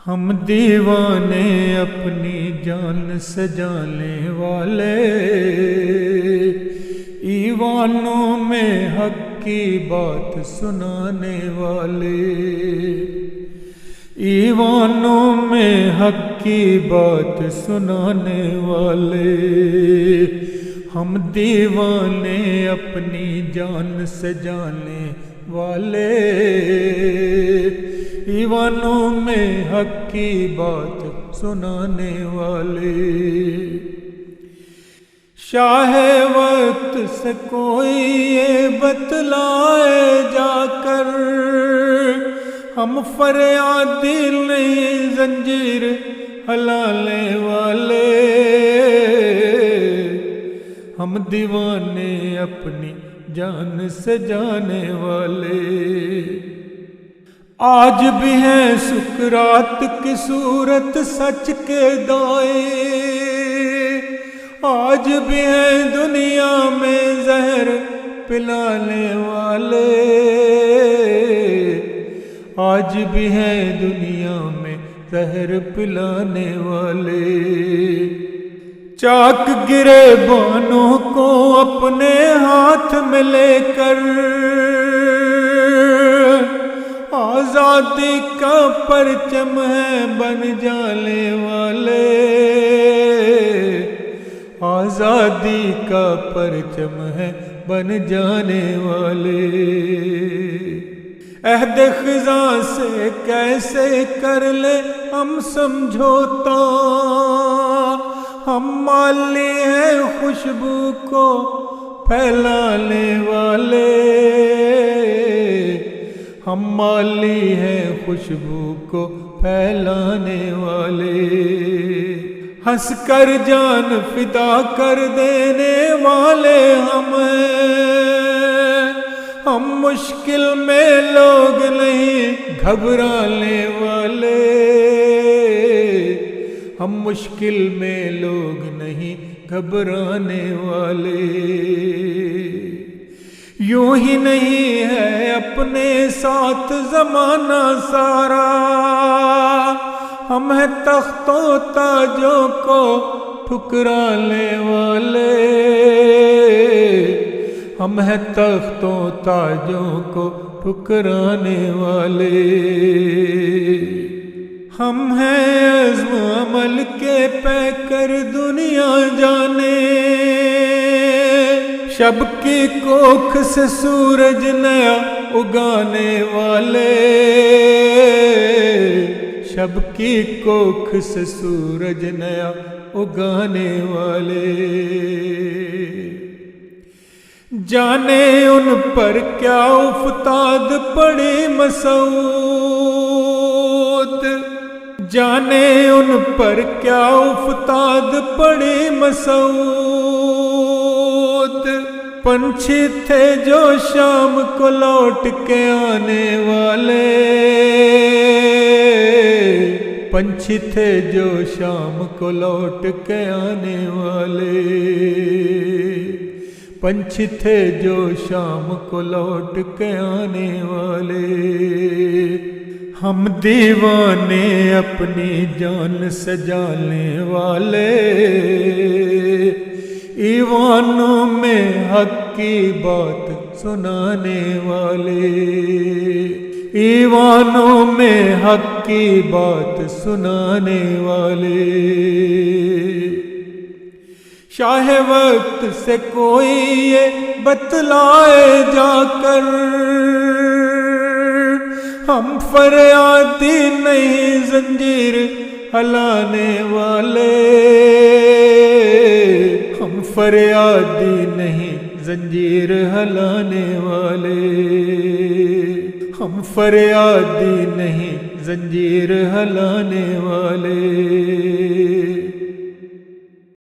ہم دیوانے اپنی جان سجانے والے، ایوانوں میں حق کی بات سنانے والے، ایوانوں میں حق کی بات سنانے والے، ہم دیوانے اپنی جان سجانے والے، ایوانوں میں حق کی بات سنانے والے۔ شاہ وقت سے کوئی یہ بتلائے جا کر، ہم فریادی نہیں زنجیر ہلانے والے، ہم دیوانے اپنی جان سجانے والے۔ آج بھی ہے سکرات کی صورت سچ کے دائے، آج بھی ہے دنیا میں زہر پلانے والے، آج بھی ہے دنیا میں زہر پلانے والے۔ چاک گرے بانوں کو اپنے ہاتھ میں لے کر، آزادی کا پرچم ہے بن جانے والے، آزادی کا پرچم ہے بن جانے والے۔ عہد خزاں سے کیسے کر لے ہم سمجھوتا، ہم مالی ہیں خوشبو کو پھیلانے والے، ہم مالی ہیں خوشبو کو پھیلانے والے۔ ہنس کر جان فدا کر دینے والے ہم ہیں، ہم مشکل میں لوگ نہیں گھبرانے والے، ہم مشکل میں لوگ نہیں گھبرانے والے۔ یوں ہی نہیں ہے اپنے ساتھ زمانہ سارا، ہم ہیں تختوں تاجوں کو ٹھکرانے والے، ہم ہیں تختوں تاجوں کو ٹھکرانے والے۔ ہم ہیں عزم عمل کے پیکر دنیا جانے، شب کی کوکھ سے سورج نیا اگانے والے، شب کی کوکھ سے سورج نیا اگانے والے۔ جانے ان پر کیا افتاد پڑی مسعود، جانے ان پر کیا افتاد پڑی مسعود، پنچھی تھے جو شام کو لوٹ کے آنے والے، پنچھی تھے جو شام کو لوٹ کے آنے والے، پنچھی تھے جو شام کو لوٹ کے آنے والے۔ ہم دیوانے اپنی جان سجانے والے، ایوانوں میں حق کی بات سنانے والے، ایوانوں میں حق کی بات سنانے والے۔ شاہ وقت سے کوئی یہ بتلائے جا کر، ہم فریادی نہیں زنجیر ہلانے والے، ہم فریادی نہیں زنجیر ہلانے والے، ہم فریادی نہیں زنجیر ہلانے والے۔